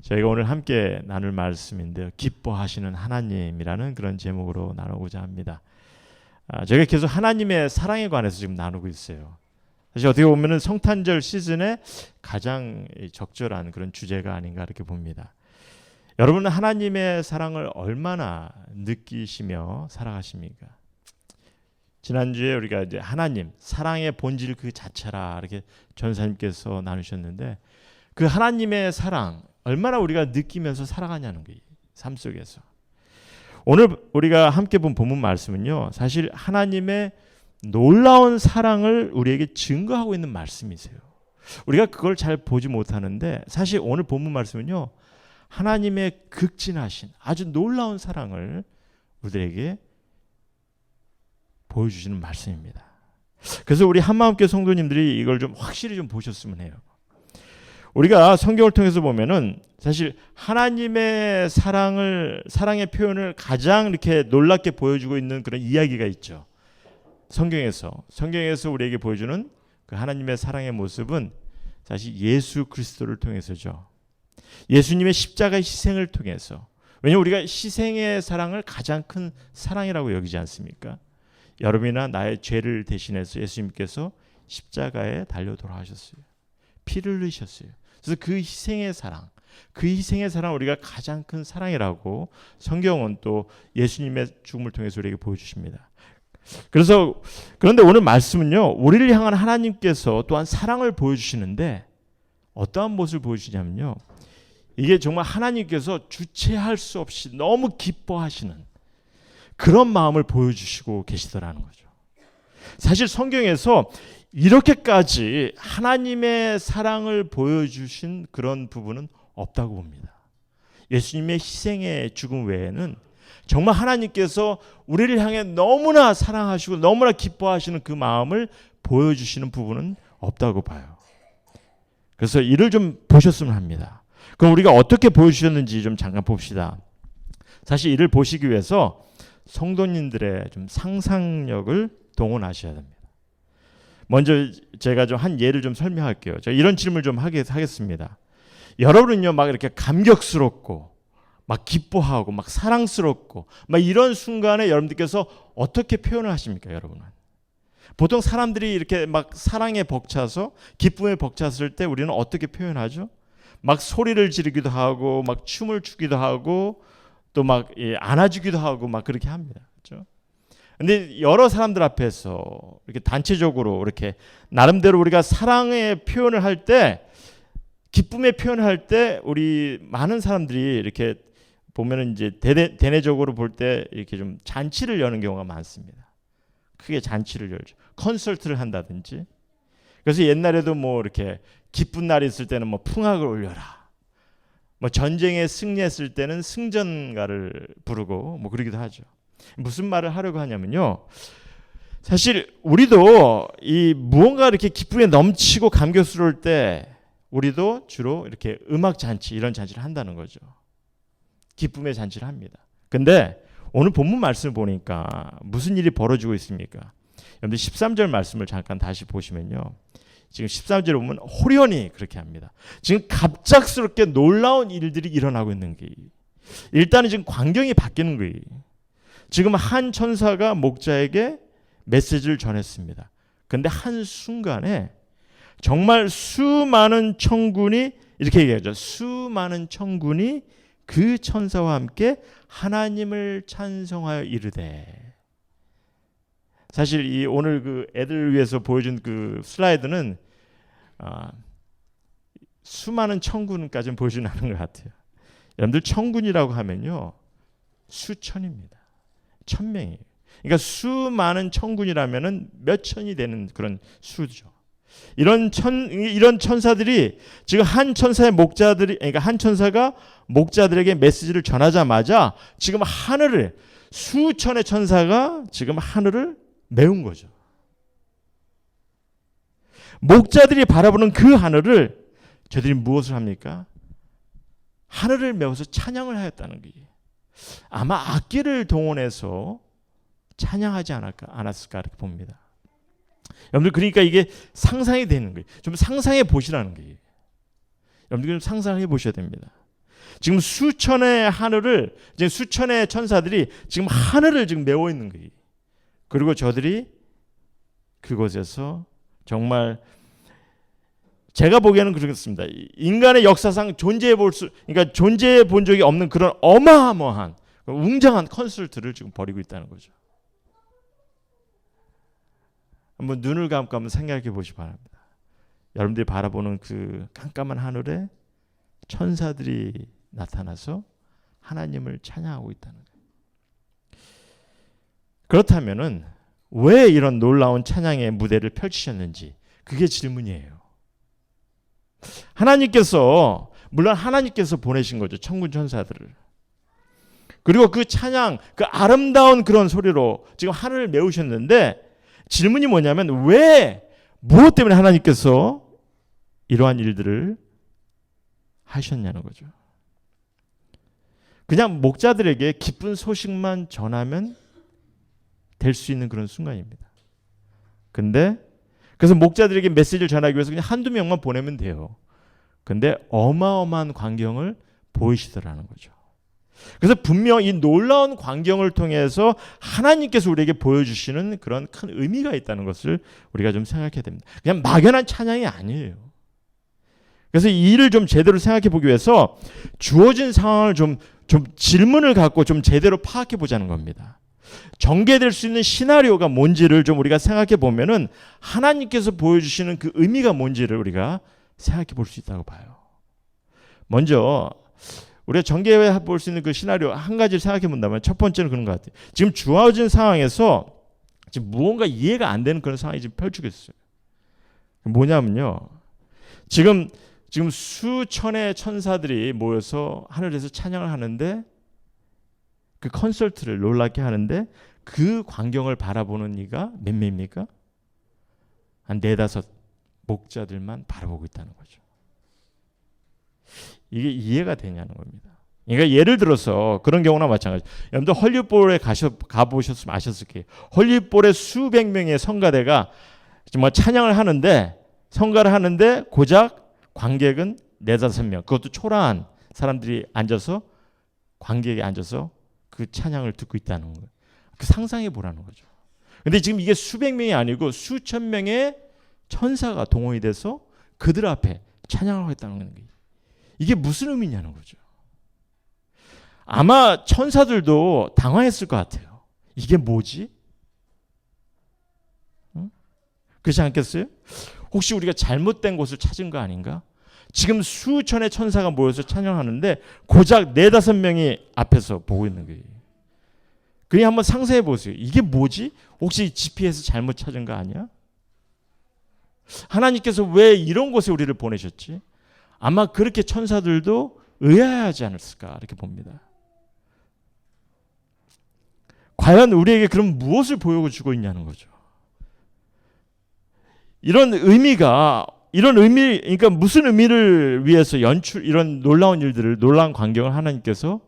저희가 오늘 함께 나눌 말씀인데요. 기뻐하시는 하나님이라는 그런 제목으로 나누고자 합니다. 저희가 계속 하나님의 사랑에 관해서 지금 나누고 있어요. 사실 어떻게 보면 성탄절 시즌에 가장 적절한 그런 주제가 아닌가 이렇게 봅니다. 여러분은 하나님의 사랑을 얼마나 느끼시며 살아가십니까? 지난주에 우리가 이제 하나님 사랑의 본질 그 자체라 이렇게 전사님께서 나누셨는데 그 하나님의 사랑 얼마나 우리가 느끼면서 살아가냐는 거예요. 삶 속에서. 오늘 우리가 함께 본 본문 말씀은요. 사실 하나님의 놀라운 사랑을 우리에게 증거하고 있는 말씀이세요. 우리가 그걸 잘 보지 못하는데 사실 오늘 본문 말씀은요. 하나님의 극진하신 아주 놀라운 사랑을 우리에게 보여주시는 말씀입니다. 그래서 우리 한마음교회 성도님들이 이걸 좀 확실히 좀 보셨으면 해요. 우리가 성경을 통해서 보면은 사실 하나님의 사랑의 표현을 가장 이렇게 놀랍게 보여주고 있는 그런 이야기가 있죠. 성경에서 우리에게 보여주는 그 하나님의 사랑의 모습은 사실 예수 그리스도를 통해서죠. 예수님의 십자가의 희생을 통해서. 왜냐하면 우리가 희생의 사랑을 가장 큰 사랑이라고 여기지 않습니까? 여러분이나 나의 죄를 대신해서 예수님께서 십자가에 달려 돌아가셨어요. 피를 흘리셨어요. 그래서 그 희생의 사랑 우리가 가장 큰 사랑이라고 성경은 또 예수님의 죽음을 통해서 우리에게 보여주십니다. 그런데 오늘 말씀은요, 우리를 향한 하나님께서 또한 사랑을 보여주시는데 어떠한 모습을 보여주시냐면요, 이게 정말 하나님께서 주체할 수 없이 너무 기뻐하시는 그런 마음을 보여주시고 계시더라는 거죠. 사실 성경에서 이렇게까지 하나님의 사랑을 보여주신 그런 부분은 없다고 봅니다. 예수님의 희생의 죽음 외에는 정말 하나님께서 우리를 향해 너무나 사랑하시고 너무나 기뻐하시는 그 마음을 보여주시는 부분은 없다고 봐요. 그래서 이를 좀 보셨으면 합니다. 그럼 우리가 어떻게 보여주셨는지 좀 잠깐 봅시다. 사실 이를 보시기 위해서 성도님들의 좀 상상력을 동원하셔야 됩니다. 먼저 제가 좀 한 예를 좀 설명할게요. 제가 이런 질문을 좀 하겠습니다. 여러분은요, 막 이렇게 감격스럽고, 막 기뻐하고, 막 사랑스럽고, 막 이런 순간에 여러분들께서 어떻게 표현을 하십니까, 여러분은? 보통 사람들이 이렇게 막 사랑에 벅차서, 기쁨에 벅찼을 때 우리는 어떻게 표현하죠? 막 소리를 지르기도 하고, 막 춤을 추기도 하고, 또 막 안아주기도 하고, 막 그렇게 합니다. 그렇죠? 근데 여러 사람들 앞에서 이렇게 단체적으로 이렇게 나름대로 우리가 사랑의 표현을 할 때, 기쁨의 표현을 할 때 우리 많은 사람들이 이렇게 보면은 이제 대내적으로 볼 때 이렇게 좀 잔치를 여는 경우가 많습니다. 크게 잔치를 열죠. 콘서트를 한다든지. 그래서 옛날에도 뭐 이렇게 기쁜 날이 있을 때는 뭐 풍악을 올려라. 뭐 전쟁에 승리했을 때는 승전가를 부르고 뭐 그러기도 하죠. 무슨 말을 하려고 하냐면요. 사실 우리도 이 무언가 이렇게 기쁨에 넘치고 감격스러울 때 우리도 주로 이렇게 음악 잔치 이런 잔치를 한다는 거죠. 기쁨의 잔치를 합니다. 근데 오늘 본문 말씀을 보니까 무슨 일이 벌어지고 있습니까? 여러분들 13절 말씀을 잠깐 다시 보시면요. 지금 13절에 보면 호련히 그렇게 합니다. 지금 갑작스럽게 놀라운 일들이 일어나고 있는 거예요. 일단은 지금 광경이 바뀌는 거예요. 지금 한 천사가 목자에게 메시지를 전했습니다. 근데 한순간에 정말 수많은 천군이 이렇게 얘기하죠. 수많은 천군이 그 천사와 함께 하나님을 찬송하여 이르되. 사실 이 오늘 그 애들 위해서 보여준 그 슬라이드는 수많은 천군까지는 보여주는 않은 것 같아요. 여러분들 천군이라고 하면요. 수천입니다. 1000명이에요. 그러니까 수많은 천군이라면은 몇 천이 되는 그런 수죠. 이런 천사들이 지금 한 천사의 목자들이, 그러니까 한 천사가 목자들에게 메시지를 전하자마자 지금 하늘을, 수천의 천사가 지금 하늘을 메운 거죠. 목자들이 바라보는 그 하늘을 저들이 무엇을 합니까? 하늘을 메워서 찬양을 하였다는 거예요. 아마 악기를 동원해서 찬양하지 않았을까 이렇게 봅니다. 여러분들 그러니까 이게 상상이 되는 거예요. 좀 상상해 보시라는 거예요. 여러분들 좀 상상해 보셔야 됩니다. 지금 수천의 하늘을, 지금 수천의 천사들이 지금 하늘을 지금 메워 있는 거예요. 그리고 저들이 그곳에서 정말 제가 보기에는 그렇습니다. 인간의 역사상 그러니까 존재해 본 적이 없는 그런 어마어마한 웅장한 콘서트를 지금 벌이고 있다는 거죠. 한번 눈을 감고 한번 생각해 보시기 바랍니다. 여러분들이 바라보는 그 깜깜한 하늘에 천사들이 나타나서 하나님을 찬양하고 있다는 거예요. 그렇다면은 왜 이런 놀라운 찬양의 무대를 펼치셨는지, 그게 질문이에요. 물론 하나님께서 보내신 거죠. 천군 천사들을. 그리고 그 찬양, 그 아름다운 그런 소리로 지금 하늘을 메우셨는데, 질문이 뭐냐면 무엇 때문에 하나님께서 이러한 일들을 하셨냐는 거죠. 그냥 목자들에게 기쁜 소식만 전하면 될 수 있는 그런 순간입니다. 그래서 목자들에게 메시지를 전하기 위해서 그냥 한두 명만 보내면 돼요. 근데 어마어마한 광경을 보이시더라는 거죠. 그래서 분명 이 놀라운 광경을 통해서 하나님께서 우리에게 보여주시는 그런 큰 의미가 있다는 것을 우리가 좀 생각해야 됩니다. 그냥 막연한 찬양이 아니에요. 그래서 이 일을 좀 제대로 생각해 보기 위해서 주어진 상황을 좀 질문을 갖고 좀 제대로 파악해 보자는 겁니다. 전개될 수 있는 시나리오가 뭔지를 좀 우리가 생각해 보면은 하나님께서 보여주시는 그 의미가 뭔지를 우리가 생각해 볼 수 있다고 봐요. 먼저 우리가 전개해 볼 수 있는 그 시나리오 한 가지를 생각해 본다면 첫 번째는 그런 것 같아요. 지금 주어진 상황에서 지금 무언가 이해가 안 되는 그런 상황이 지금 펼치고 있어요. 뭐냐면요. 지금 수천의 천사들이 모여서 하늘에서 찬양을 하는데, 그 콘서트를 놀랍게 하는데, 그 광경을 바라보는 이가 몇 명입니까? 한 4-5 목자들만 바라보고 있다는 거죠. 이게 이해가 되냐는 겁니다. 그러니까 예를 들어서 그런 경우나 마찬가지. 여러분들 헐리우드볼에 가보셨으면 아셨을 거예요. 헐리우드볼에 수백 명의 성가대가 정말 찬양을 하는데, 성가를 하는데 고작 관객은 4-5명, 그것도 초라한 사람들이 앉아서, 관객이 앉아서 그 찬양을 듣고 있다는 거예요. 그 상상해 보라는 거죠. 근데 지금 이게 수백 명이 아니고 수천 명의 천사가 동원이 돼서 그들 앞에 찬양을 하겠다는 거예요. 이게 무슨 의미냐는 거죠. 아마 천사들도 당황했을 것 같아요. 이게 뭐지? 응? 그렇지 않겠어요? 혹시 우리가 잘못된 곳을 찾은 거 아닌가? 지금 수천의 천사가 모여서 찬양하는데 고작 4-5명이 앞에서 보고 있는 거예요. 그냥 한번 상상해 보세요. 이게 뭐지? 혹시 GPS 잘못 찾은 거 아니야? 하나님께서 왜 이런 곳에 우리를 보내셨지? 아마 그렇게 천사들도 의아해하지 않았을까 이렇게 봅니다. 과연 우리에게 그럼 무엇을 보여주고 있냐는 거죠. 그러니까 무슨 의미를 위해서 이런 놀라운 광경을 하나님께서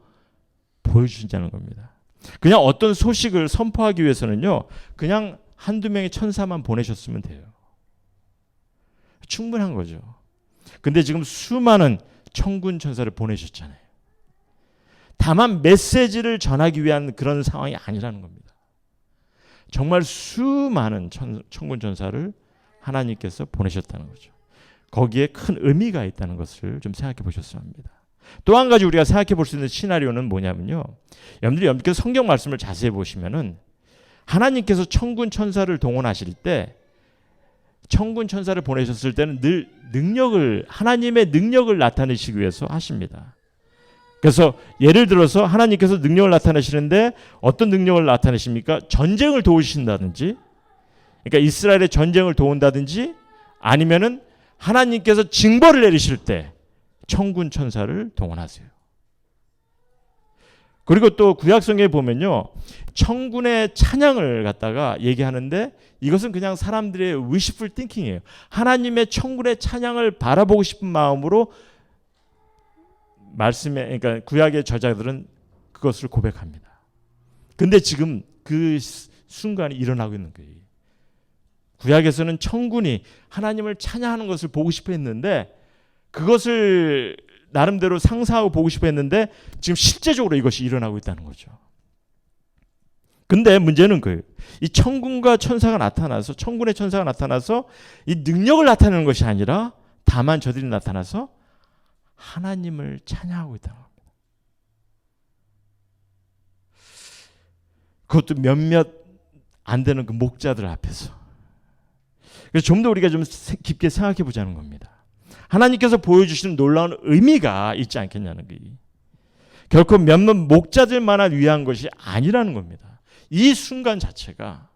보여주신다는 겁니다. 그냥 어떤 소식을 선포하기 위해서는요, 그냥 한두 명의 천사만 보내셨으면 돼요. 충분한 거죠. 근데 지금 수많은 천군 천사를 보내셨잖아요. 다만 메시지를 전하기 위한 그런 상황이 아니라는 겁니다. 정말 수많은 천군 천사를 하나님께서 보내셨다는 거죠. 거기에 큰 의미가 있다는 것을 좀 생각해 보셨으면 합니다. 또 한 가지 우리가 생각해 볼 수 있는 시나리오는 뭐냐면요. 여러분께서 성경 말씀을 자세히 보시면은 하나님께서 천군 천사를 동원하실 때, 천군 천사를 보내셨을 때는 늘 하나님의 능력을 나타내시기 위해서 하십니다. 그래서 예를 들어서 하나님께서 능력을 나타내시는데 어떤 능력을 나타내십니까? 전쟁을 도우신다든지, 그러니까 이스라엘의 전쟁을 도운다든지, 아니면은 하나님께서 징벌을 내리실 때 천군 천사를 동원하세요. 그리고 또 구약성경에 보면요, 천군의 찬양을 갖다가 얘기하는데 이것은 그냥 사람들의 wishful thinking이에요. 하나님의 천군의 찬양을 바라보고 싶은 마음으로 그러니까 구약의 저자들은 그것을 고백합니다. 근데 지금 그 순간이 일어나고 있는 거예요. 구약에서는 천군이 하나님을 찬양하는 것을 보고 싶어 했는데 그것을 나름대로 상상하고 보고 싶어 했는데 지금 실제적으로 이것이 일어나고 있다는 거죠. 근데 문제는 그예요. 이 천군과 천사가 나타나서, 천군의 천사가 나타나서 이 능력을 나타내는 것이 아니라 다만 저들이 나타나서 하나님을 찬양하고 있다는 겁니다. 그것도 몇몇 안 되는 그 목자들 앞에서. 그래서 좀 더 우리가 좀 깊게 생각해 보자는 겁니다. 하나님께서 보여주시는 놀라운 의미가 있지 않겠냐는 거예요. 결코 몇몇 목자들만을 위한 것이 아니라는 겁니다. 이 순간 자체가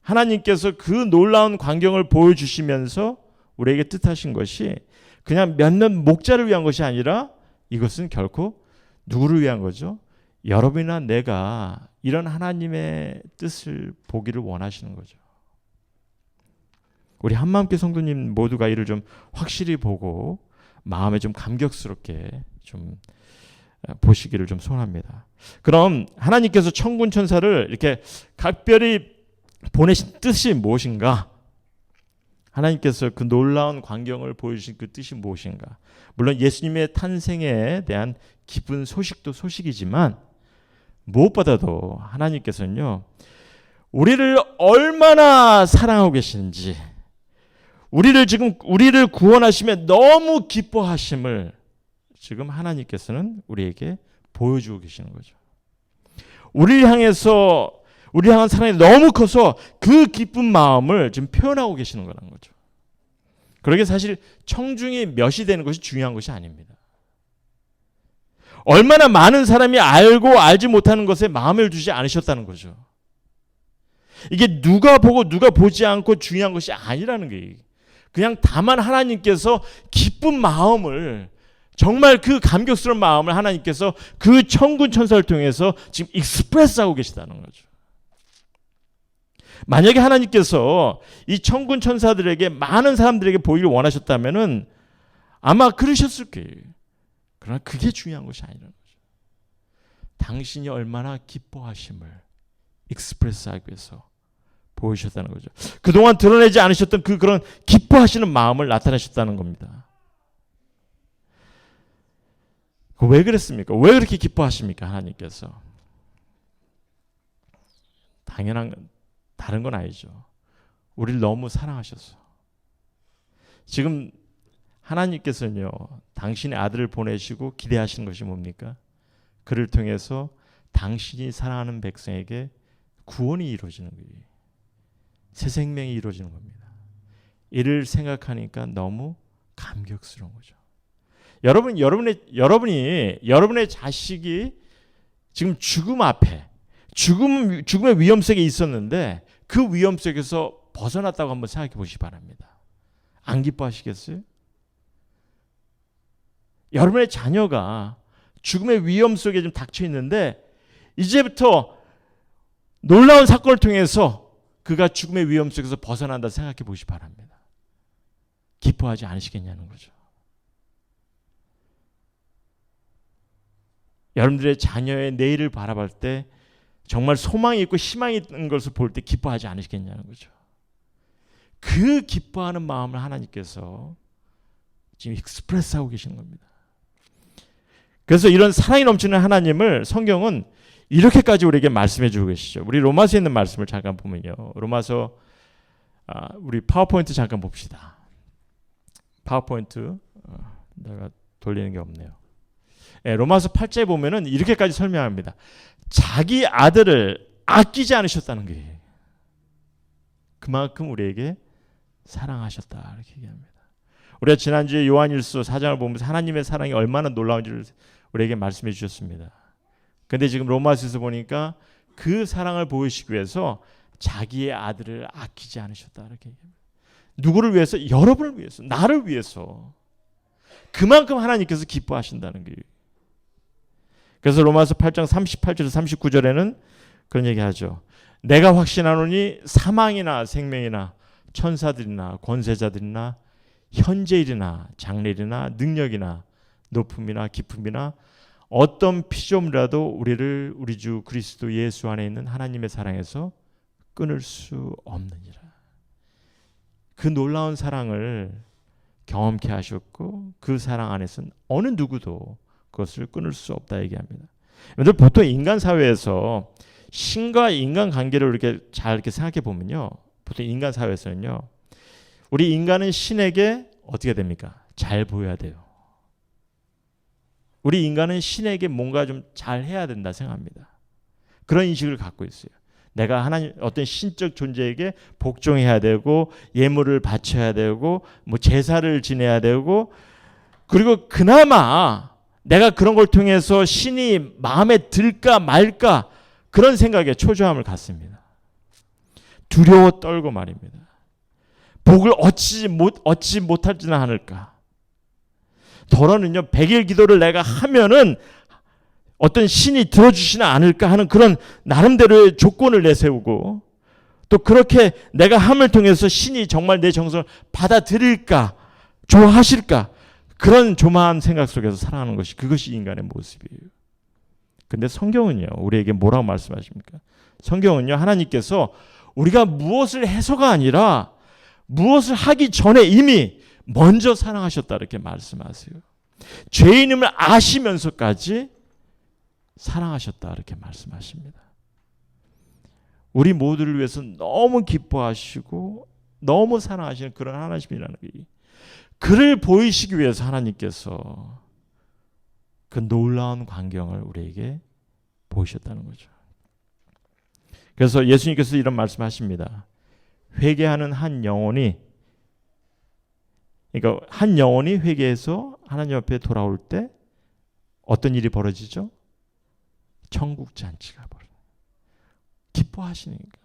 하나님께서 그 놀라운 광경을 보여주시면서 우리에게 뜻하신 것이 그냥 몇몇 목자를 위한 것이 아니라 이것은 결코 누구를 위한 거죠? 여러분이나 내가 이런 하나님의 뜻을 보기를 원하시는 거죠. 우리 한마음교회 성도님 모두가 이를 좀 확실히 보고 마음에 좀 감격스럽게 좀 보시기를 좀 소원합니다. 그럼 하나님께서 천군 천사를 이렇게 각별히 보내신 뜻이 무엇인가? 하나님께서 그 놀라운 광경을 보여주신 그 뜻이 무엇인가? 물론 예수님의 탄생에 대한 기쁜 소식도 소식이지만 무엇보다도 하나님께서는요, 우리를 얼마나 사랑하고 계시는지, 우리를 구원하시며 너무 기뻐하심을 지금 하나님께서는 우리에게 보여주고 계시는 거죠. 우리를 향한 사랑이 너무 커서 그 기쁜 마음을 지금 표현하고 계시는 거라는 거죠. 그러게 사실 청중이 몇이 되는 것이 중요한 것이 아닙니다. 얼마나 많은 사람이 알고 알지 못하는 것에 마음을 두지 않으셨다는 거죠. 이게 누가 보고 누가 보지 않고 중요한 것이 아니라는 거예요. 그냥 다만 하나님께서 기쁜 마음을, 정말 그 감격스러운 마음을 하나님께서 그 천군 천사를 통해서 지금 익스프레스하고 계시다는 거죠. 만약에 하나님께서 이 천군 천사들에게, 많은 사람들에게 보이길 원하셨다면은 아마 그러셨을 거예요. 그러나 그게 중요한 것이 아니라는 거죠. 당신이 얼마나 기뻐하심을 익스프레스하기 위해서 보이셨다는 거죠. 그동안 드러내지 않으셨던 그런 기뻐하시는 마음을 나타내셨다는 겁니다. 왜 그랬습니까? 왜 그렇게 기뻐하십니까? 하나님께서. 당연한 다른 건 아니죠. 우리를 너무 사랑하셔서. 지금 하나님께서는요, 당신의 아들을 보내시고 기대하시는 것이 뭡니까? 그를 통해서 당신이 사랑하는 백성에게 구원이 이루어지는 거예요. 새 생명이 이루어지는 겁니다. 이를 생각하니까 너무 감격스러운 거죠. 여러분의 자식이 지금 죽음 앞에, 죽음의 위험 속에 있었는데 그 위험 속에서 벗어났다고 한번 생각해 보시기 바랍니다. 안 기뻐하시겠어요? 여러분의 자녀가 죽음의 위험 속에 좀 닥쳐 있는데 이제부터 놀라운 사건을 통해서 그가 죽음의 위험 속에서 벗어난다 생각해 보시기 바랍니다. 기뻐하지 않으시겠냐는 거죠. 여러분들의 자녀의 내일을 바라볼 때 정말 소망이 있고 희망이 있는 것을 볼 때 기뻐하지 않으시겠냐는 거죠. 그 기뻐하는 마음을 하나님께서 지금 익스프레스하고 계시는 겁니다. 그래서 이런 사랑이 넘치는 하나님을 성경은 이렇게까지 우리에게 말씀해 주고 계시죠. 우리 로마서에 있는 말씀을 잠깐 보면요. 로마서 우리 파워포인트 잠깐 봅시다. 파워포인트 내가 돌리는 게 없네요. 네, 로마서 8장에 보면은 이렇게까지 설명합니다. 자기 아들을 아끼지 않으셨다는 거예요. 그만큼 우리에게 사랑하셨다 이렇게 얘기합니다. 우리가 지난주에 요한일서 4장을 보면서 하나님의 사랑이 얼마나 놀라운지를 우리에게 말씀해 주셨습니다. 근데 지금 로마서에서 보니까 그 사랑을 보이시기 위해서 자기의 아들을 아끼지 않으셨다 이렇게 얘기합니다. 누구를 위해서? 여러분을 위해서, 나를 위해서. 그만큼 하나님께서 기뻐하신다는 거예요. 그래서 로마서 8장 38절에서 39절에는 그런 얘기하죠. 내가 확신하노니 사망이나 생명이나 천사들이나 권세자들이나 현재일이나 장래일이나 능력이나 높음이나 깊음이나 어떤 피조물이라도 우리를 우리 주 그리스도 예수 안에 있는 하나님의 사랑에서 끊을 수 없느니라. 그 놀라운 사랑을 경험케 하셨고 그 사랑 안에서는 어느 누구도 그것을 끊을 수 없다 얘기합니다. 여러분들 보통 인간 사회에서 신과 인간 관계를 이렇게 잘 이렇게 생각해 보면요, 보통 인간 사회에서는요, 우리 인간은 신에게 어떻게 됩니까? 잘 보여야 돼요. 우리 인간은 신에게 뭔가 좀 잘 해야 된다 생각합니다. 그런 인식을 갖고 있어요. 내가 하나님 어떤 신적 존재에게 복종해야 되고 예물을 바쳐야 되고 뭐 제사를 지내야 되고, 그리고 그나마 내가 그런 걸 통해서 신이 마음에 들까 말까 그런 생각에 초조함을 갖습니다. 두려워 떨고 말입니다. 복을 얻지 못하지는 않을까. 더러는요, 100일 기도를 내가 하면은 어떤 신이 들어주시나 않을까 하는 그런 나름대로의 조건을 내세우고, 또 그렇게 내가 함을 통해서 신이 정말 내 정성을 받아들일까, 좋아하실까, 그런 조마한 생각 속에서 살아가는 것이, 그것이 인간의 모습이에요. 근데 성경은요, 우리에게 뭐라고 말씀하십니까? 성경은요, 하나님께서 우리가 무엇을 해서가 아니라 무엇을 하기 전에 이미 먼저 사랑하셨다 이렇게 말씀하세요. 죄인임을 아시면서까지 사랑하셨다 이렇게 말씀하십니다. 우리 모두를 위해서 너무 기뻐하시고 너무 사랑하시는 그런 하나님이라는 게, 그를 보이시기 위해서 하나님께서 그 놀라운 광경을 우리에게 보이셨다는 거죠. 그래서 예수님께서 이런 말씀하십니다. 회개하는 한 영혼이, 그러니까 한 영혼이 회개해서 하나님 앞에 돌아올 때 어떤 일이 벌어지죠? 천국 잔치가 벌어져요. 기뻐하시니까.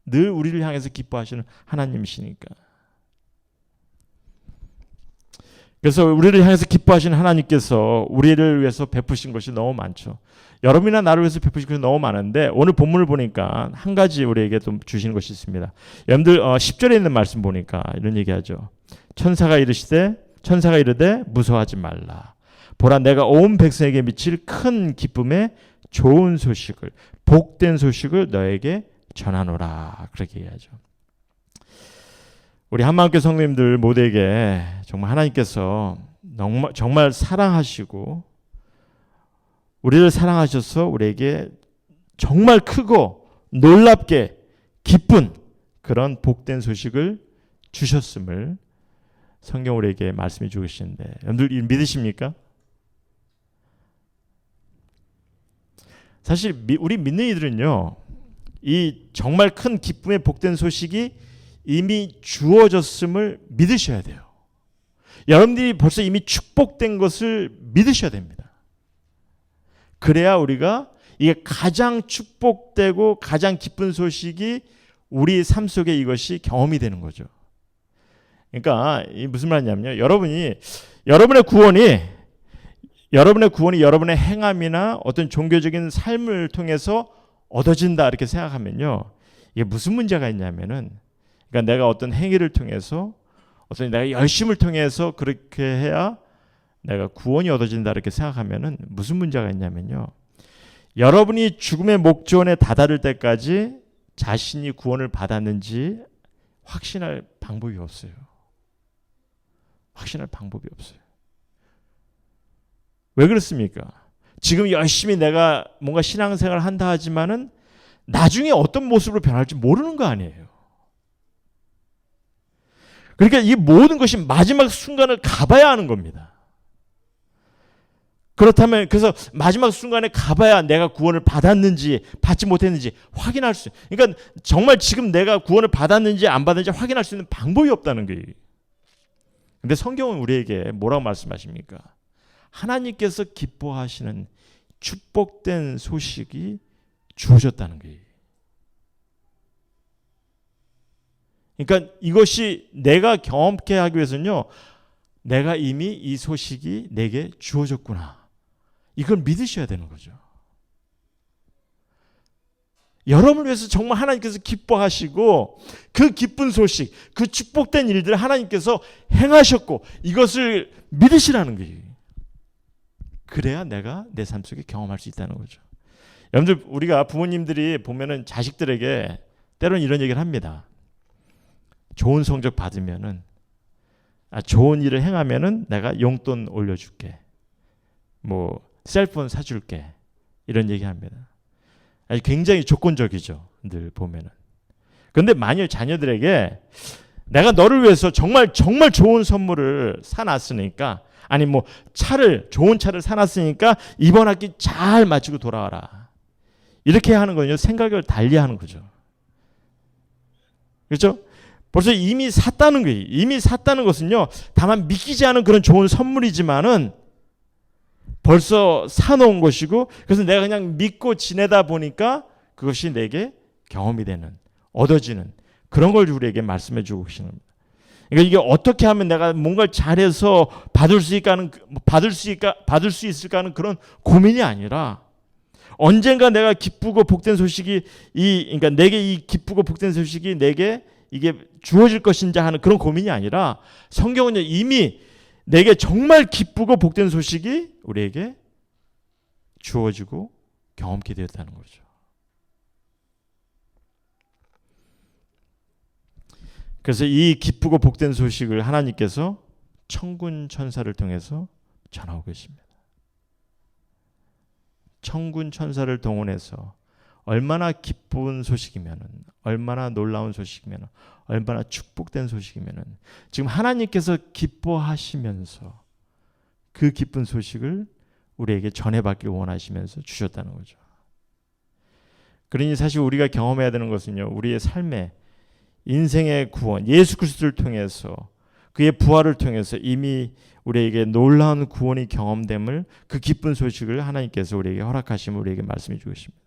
늘 우리를 향해서 기뻐하시는 하나님이시니까. 그래서 우리를 향해서 기뻐하시는 하나님께서 우리를 위해서 베푸신 것이 너무 많죠. 여러분이나 나를 위해서 베푸신 것이 너무 많은데, 오늘 본문을 보니까 한 가지 우리에게 좀 주시는 것이 있습니다. 여러분들 10절에 있는 말씀 보니까 이런 얘기하죠. 천사가 이르되 무서워하지 말라. 보라, 내가 온 백성에게 미칠 큰 기쁨의 좋은 소식을, 복된 소식을 너에게 전하노라. 그렇게 얘기하죠. 우리 한마음교회 성도님들 모두에게 정말 하나님께서 정말 사랑하시고 우리를 사랑하셔서 우리에게 정말 크고 놀랍게 기쁜 그런 복된 소식을 주셨음을 성경 우리에게 말씀해 주고 계시는데, 여러분들 믿으십니까? 사실 우리 믿는 이들은요, 이 정말 큰 기쁨의 복된 소식이 이미 주어졌음을 믿으셔야 돼요. 여러분들이 벌써 이미 축복된 것을 믿으셔야 됩니다. 그래야 우리가 이게 가장 축복되고 가장 기쁜 소식이 우리 삶 속에 이것이 경험이 되는 거죠. 그러니까 이 무슨 말이냐면요, 여러분의 구원이 여러분의 행함이나 어떤 종교적인 삶을 통해서 얻어진다 이렇게 생각하면요, 이게 무슨 문제가 있냐면은, 그러니까 내가 어떤 행위를 통해서, 어떤 내가 열심을 통해서 그렇게 해야 내가 구원이 얻어진다 이렇게 생각하면은 무슨 문제가 있냐면요, 여러분이 죽음의 목전에 다다를 때까지 자신이 구원을 받았는지 확신할 방법이 없어요. 확신할 방법이 없어요. 왜 그렇습니까? 지금 열심히 내가 뭔가 신앙생활을 한다 하지만은 나중에 어떤 모습으로 변할지 모르는 거 아니에요. 그러니까 이 모든 것이 마지막 순간을 가봐야 하는 겁니다. 그렇다면, 그래서 마지막 순간에 가봐야 내가 구원을 받았는지 받지 못했는지 확인할 수 있어요. 그러니까 정말 지금 내가 구원을 받았는지 안 받았는지 확인할 수 있는 방법이 없다는 거예요. 근데 성경은 우리에게 뭐라고 말씀하십니까? 하나님께서 기뻐하시는 축복된 소식이 주어졌다는 거예요. 그러니까 이것이 내가 경험케 하기 위해서는요, 내가 이미 이 소식이 내게 주어졌구나, 이걸 믿으셔야 되는 거죠. 여러분을 위해서 정말 하나님께서 기뻐하시고 그 기쁜 소식, 그 축복된 일들을 하나님께서 행하셨고 이것을 믿으시라는 거예요. 그래야 내가 내 삶 속에 경험할 수 있다는 거죠. 여러분들, 우리가 부모님들이 보면은 자식들에게 때로는 이런 얘기를 합니다. 좋은 성적 받으면은 좋은 일을 행하면은 내가 용돈 올려줄게. 뭐 셀폰 사줄게. 이런 얘기합니다. 아니, 굉장히 조건적이죠. 늘 보면은. 그런데 만일 자녀들에게 내가 너를 위해서 정말 좋은 선물을 사놨으니까, 아니 뭐 좋은 차를 사놨으니까 이번 학기 잘 마치고 돌아와라. 이렇게 하는 거는요, 생각을 달리하는 거죠. 그렇죠? 벌써 이미 샀다는 거예요. 이미 샀다는 것은요, 다만 믿기지 않은 그런 좋은 선물이지만은 벌써 사놓은 것이고, 그래서 내가 그냥 믿고 지내다 보니까 그것이 내게 경험이 되는, 얻어지는 그런 걸 우리에게 말씀해 주고 계시는 겁니다. 그러니까 이게 어떻게 하면 내가 뭔가를 잘해서 받을 수 있을까 하는 그런 고민이 아니라, 언젠가 내가 기쁘고 복된 소식이 그러니까 내게 이 기쁘고 복된 소식이 내게 이게 주어질 것인지 하는 그런 고민이 아니라, 성경은 이미 내게 정말 기쁘고 복된 소식이 우리에게 주어지고 경험케 되었다는 거죠. 그래서 이 기쁘고 복된 소식을 하나님께서 천군 천사를 통해서 전하고 계십니다. 천군 천사를 동원해서 얼마나 기쁜 소식이면은, 얼마나 놀라운 소식이면은, 얼마나 축복된 소식이면은, 지금 하나님께서 기뻐하시면서 그 기쁜 소식을 우리에게 전해받길 원하시면서 주셨다는 거죠. 그러니 사실 우리가 경험해야 되는 것은요, 우리의 삶에 인생의 구원, 예수 그리스도를 통해서, 그의 부활을 통해서 이미 우리에게 놀라운 구원이 경험됨을, 그 기쁜 소식을 하나님께서 우리에게 허락하시면 우리에게 말씀해 주십니다.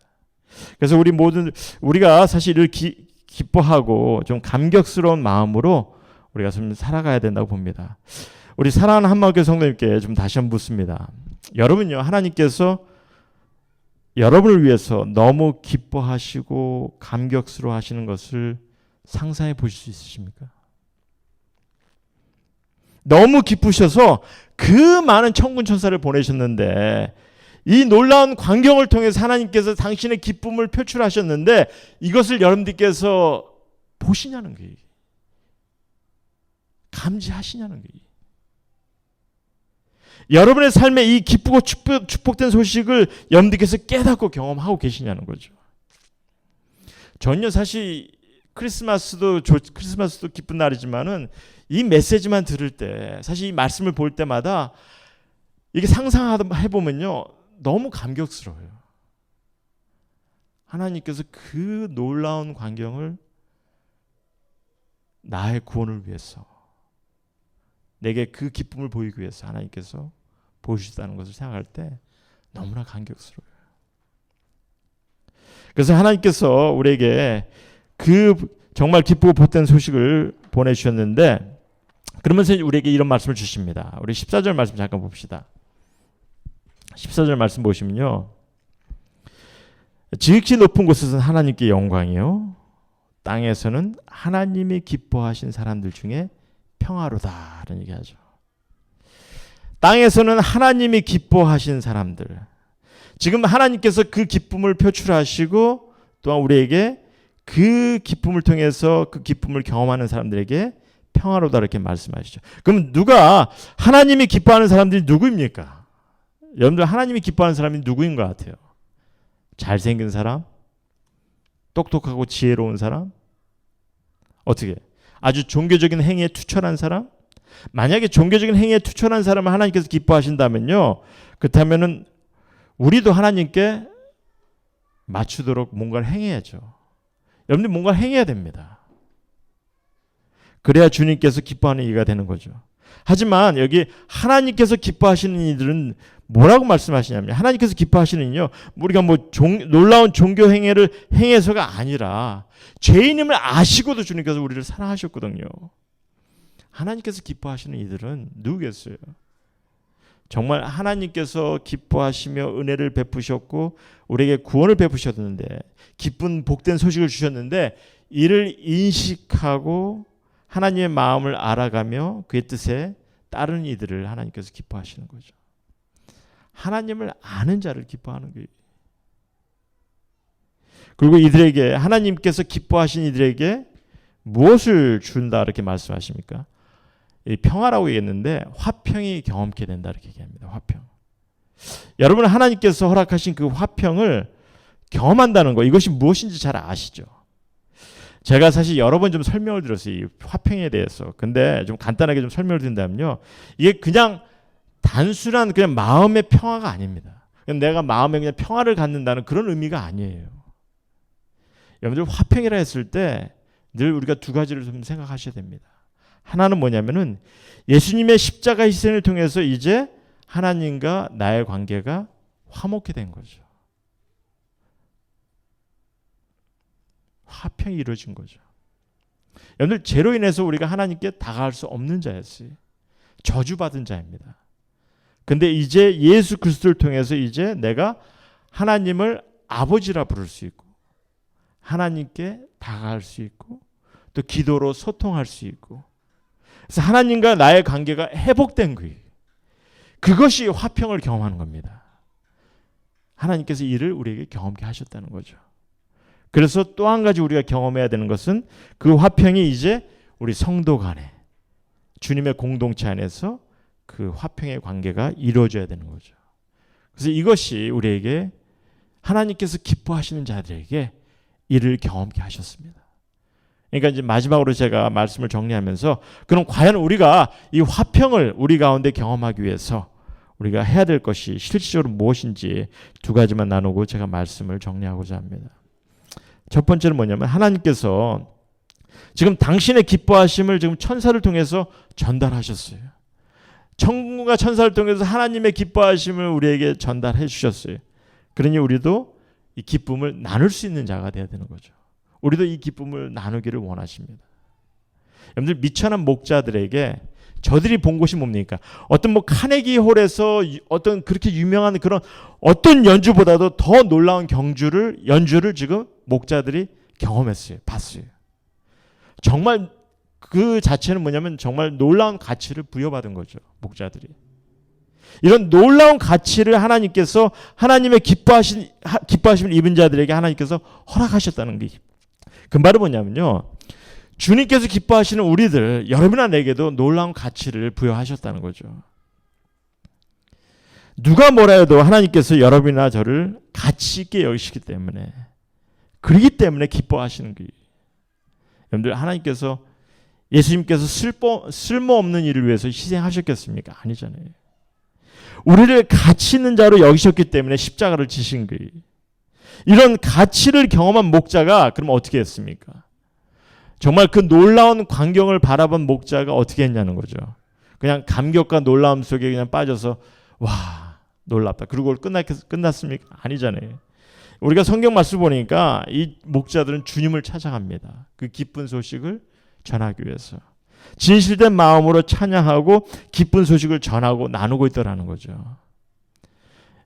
그래서 우리가 사실 이를 기뻐하고 좀 감격스러운 마음으로 우리가 좀 살아가야 된다고 봅니다. 우리 사랑하는 한마음교회 성도님께 좀 다시 한번 묻습니다. 여러분요, 하나님께서 여러분을 위해서 너무 기뻐하시고 감격스러워 하시는 것을 상상해 보실 수 있으십니까? 너무 기쁘셔서 그 많은 천군 천사를 보내셨는데, 이 놀라운 광경을 통해서 하나님께서 당신의 기쁨을 표출하셨는데, 이것을 여러분들께서 보시냐는 거예요. 감지하시냐는 거예요. 여러분의 삶에 이 기쁘고 축복된 소식을 여러분들께서 깨닫고 경험하고 계시냐는 거죠. 전혀 사실 크리스마스도 기쁜 날이지만은, 이 메시지만 들을 때, 사실 이 말씀을 볼 때마다 이게 상상해보면요, 너무 감격스러워요. 하나님께서 그 놀라운 광경을 나의 구원을 위해서, 내게 그 기쁨을 보이기 위해서 하나님께서 보여주셨다는 것을 생각할 때 너무나 감격스러워요. 그래서 하나님께서 우리에게 그 정말 기쁘고 복된 소식을 보내주셨는데, 그러면서 우리에게 이런 말씀을 주십니다. 우리 14절 말씀 잠깐 봅시다. 14절 말씀 보시면요, 지극히 높은 곳에서는 하나님께 영광이요, 땅에서는 하나님이 기뻐하신 사람들 중에 평화로다 라는 얘기하죠. 땅에서는 하나님이 기뻐하신 사람들, 지금 하나님께서 그 기쁨을 표출하시고 또한 우리에게 그 기쁨을 통해서 그 기쁨을 경험하는 사람들에게 평화로다 이렇게 말씀하시죠. 그럼 하나님이 기뻐하는 사람들이 누구입니까? 여러분들, 하나님이 기뻐하는 사람이 누구인 것 같아요? 잘생긴 사람? 똑똑하고 지혜로운 사람? 어떻게? 아주 종교적인 행위에 투철한 사람? 만약에 종교적인 행위에 투철한 사람을 하나님께서 기뻐하신다면요, 그렇다면은 우리도 하나님께 맞추도록 뭔가를 행해야죠. 여러분들 뭔가 행해야 됩니다. 그래야 주님께서 기뻐하는 이가 되는 거죠. 하지만 여기 하나님께서 기뻐하시는 이들은 뭐라고 말씀하시냐면, 하나님께서 기뻐하시는 이요, 우리가 놀라운 종교 행위를 행해서가 아니라 죄인임을 아시고도 주님께서 우리를 사랑하셨거든요. 하나님께서 기뻐하시는 이들은 누구겠어요? 정말 하나님께서 기뻐하시며 은혜를 베푸셨고 우리에게 구원을 베푸셨는데, 기쁜 복된 소식을 주셨는데, 이를 인식하고 하나님의 마음을 알아가며 그의 뜻에 따르는 이들을 하나님께서 기뻐하시는 거죠. 하나님을 아는 자를 기뻐하는 거예요. 그리고 이들에게, 하나님께서 기뻐하신 이들에게 무엇을 준다 이렇게 말씀하십니까? 이 평화라고 얘기했는데 화평이 경험케 된다 이렇게 얘기합니다. 화평. 여러분 하나님께서 허락하신 그 화평을 경험한다는 거 이것이 무엇인지 잘 아시죠? 제가 사실 여러 번 좀 설명을 드렸어요. 이 화평에 대해서. 근데 좀 간단하게 좀 설명을 드린다면요. 이게 그냥 단순한 그냥 마음의 평화가 아닙니다. 그냥 내가 마음에 그냥 평화를 갖는다는 그런 의미가 아니에요. 여러분들 화평이라 했을 때 늘 우리가 두 가지를 좀 생각하셔야 됩니다. 하나는 뭐냐면은 예수님의 십자가 희생을 통해서 이제 하나님과 나의 관계가 화목해 된 거죠. 화평이 이루어진 거죠. 여러분들 죄로 인해서 우리가 하나님께 다가갈 수 없는 자였어요. 저주받은 자입니다. 근데 이제 예수 그리스도를 통해서 이제 내가 하나님을 아버지라 부를 수 있고 하나님께 다가갈 수 있고 또 기도로 소통할 수 있고 그래서 하나님과 나의 관계가 회복된 거예요. 그것이 화평을 경험하는 겁니다. 하나님께서 이를 우리에게 경험케 하셨다는 거죠. 그래서 또 한 가지 우리가 경험해야 되는 것은 그 화평이 이제 우리 성도 간에 주님의 공동체 안에서 그 화평의 관계가 이루어져야 되는 거죠. 그래서 이것이 우리에게 하나님께서 기뻐하시는 자들에게 이를 경험케 하셨습니다. 그러니까 이제 마지막으로 제가 말씀을 정리하면서 그럼 과연 우리가 이 화평을 우리 가운데 경험하기 위해서 우리가 해야 될 것이 실질적으로 무엇인지 두 가지만 나누고 제가 말씀을 정리하고자 합니다. 첫 번째는 뭐냐면 하나님께서 지금 당신의 기뻐하심을 지금 천사를 통해서 전달하셨어요. 천군과 천사를 통해서 하나님의 기뻐하심을 우리에게 전달해 주셨어요. 그러니 우리도 이 기쁨을 나눌 수 있는 자가 되어야 되는 거죠. 우리도 이 기쁨을 나누기를 원하십니다. 여러분들 미천한 목자들에게 저들이 본 곳이 뭡니까? 어떤 뭐 카네기 홀에서 어떤 그렇게 유명한 그런 어떤 연주보다도 더 놀라운 연주를 지금 목자들이 경험했어요. 봤어요. 정말 그 자체는 뭐냐면 정말 놀라운 가치를 부여받은 거죠. 목자들이. 이런 놀라운 가치를 하나님께서 하나님의 기뻐하심을 입은 자들에게 하나님께서 허락하셨다는 게 그 말은 뭐냐면요. 주님께서 기뻐하시는 우리들 여러분이나 내게도 놀라운 가치를 부여하셨다는 거죠. 누가 뭐라 해도 하나님께서 여러분이나 저를 가치 있게 여기시기 때문에 그러기 때문에 기뻐하시는 거예요. 여러분들 하나님께서 예수님께서 쓸모없는 일을 위해서 희생하셨겠습니까? 아니잖아요. 우리를 가치 있는 자로 여기셨기 때문에 십자가를 지신 거예요. 이런 가치를 경험한 목자가 그럼 어떻게 했습니까? 정말 그 놀라운 광경을 바라본 목자가 어떻게 했냐는 거죠. 그냥 감격과 놀라움 속에 그냥 빠져서 와 놀랍다. 그리고 끝났습니까? 아니잖아요. 우리가 성경 말씀 보니까 이 목자들은 주님을 찾아갑니다. 그 기쁜 소식을 전하기 위해서. 진실된 마음으로 찬양하고 기쁜 소식을 전하고 나누고 있더라는 거죠.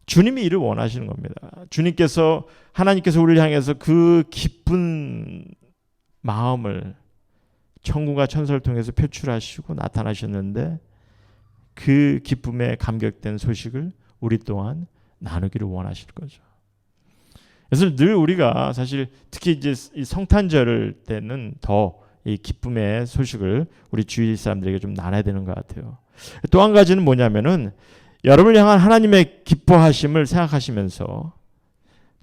주님이 이를 원하시는 겁니다. 하나님께서 우리를 향해서 그 기쁜 마음을 천군과 천사를 통해서 표출하시고 나타나셨는데 그 기쁨에 감격된 소식을 우리 또한 나누기를 원하실 거죠. 그래서 늘 우리가 사실 특히 이제 이 성탄절 때는 더 이 기쁨의 소식을 우리 주위 사람들에게 좀 나눠야 되는 것 같아요. 또 한 가지는 뭐냐면은 여러분을 향한 하나님의 기뻐하심을 생각하시면서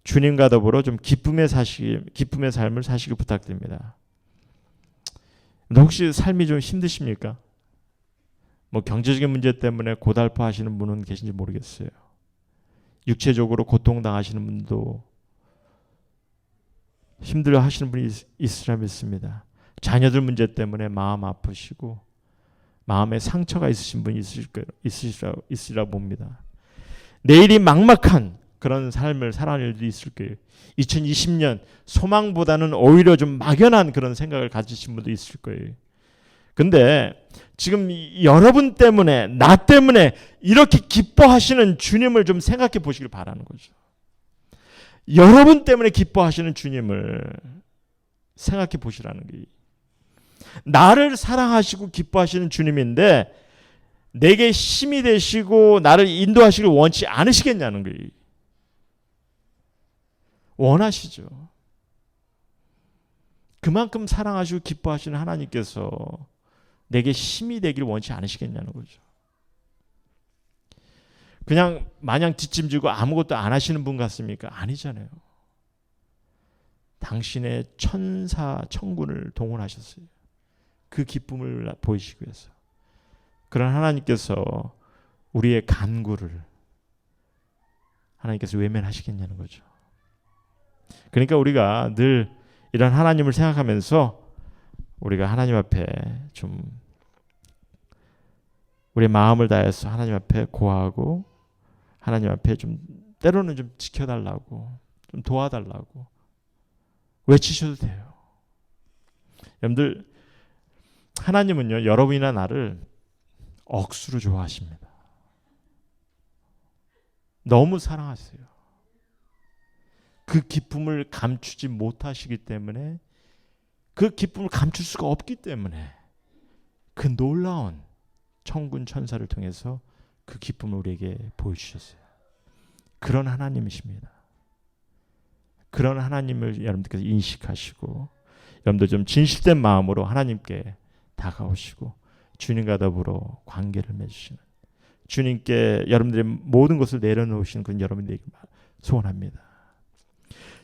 주님과 더불어 좀 기쁨의 삶을 사시길 부탁드립니다. 혹시 삶이 좀 힘드십니까? 뭐 경제적인 문제 때문에 고달파하시는 분은 계신지 모르겠어요. 육체적으로 고통당하시는 분도 힘들어하시는 분이 있으리라 믿습니다. 자녀들 문제 때문에 마음 아프시고 마음에 상처가 있으신 분이 있으리라 봅니다. 내일이 막막한 그런 삶을 살아가는 일도 있을 거예요. 2020년 소망보다는 오히려 좀 막연한 그런 생각을 가지신 분도 있을 거예요. 근데 지금 여러분 때문에 나 때문에 이렇게 기뻐하시는 주님을 좀 생각해 보시길 바라는 거죠. 여러분 때문에 기뻐하시는 주님을 생각해 보시라는 거예요. 나를 사랑하시고 기뻐하시는 주님인데 내게 힘이 되시고 나를 인도하시길 원치 않으시겠냐는 거예요. 원하시죠. 그만큼 사랑하시고 기뻐하시는 하나님께서 내게 힘이 되길 원치 않으시겠냐는 거죠. 그냥 마냥 뒷짐지고 아무것도 안 하시는 분 같습니까? 아니잖아요. 당신의 천사 천군을 동원하셨어요. 그 기쁨을 보이시기 위해서. 그런 하나님께서 우리의 간구를 하나님께서 외면하시겠냐는 거죠. 그러니까 우리가 늘 이런 하나님을 생각하면서 우리가 하나님 앞에 좀 우리의 마음을 다해서 하나님 앞에 고하고 하나님 앞에 좀 때로는 좀 지켜달라고 좀 도와달라고 외치셔도 돼요. 여러분들 하나님은요 여러분이나 나를 억수로 좋아하십니다. 너무 사랑하세요. 그 기쁨을 감추지 못하시기 때문에 그 기쁨을 감출 수가 없기 때문에 그 놀라운 천군 천사를 통해서 그 기쁨을 우리에게 보여주셨어요. 그런 하나님이십니다. 그런 하나님을 여러분들께서 인식하시고 여러분들 좀 진실된 마음으로 하나님께 다가오시고 주님과 더불어 관계를 맺으시는 주님께 여러분들의 모든 것을 내려놓으시는 그런 여러분들에게 소원합니다.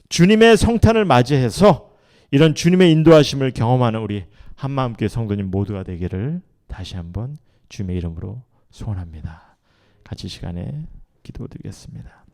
주님의 성탄을 맞이해서 이런 주님의 인도하심을 경험하는 우리 한마음교회 성도님 모두가 되기를 다시 한번 주님의 이름으로 소원합니다. 같이 시간에 기도드리겠습니다.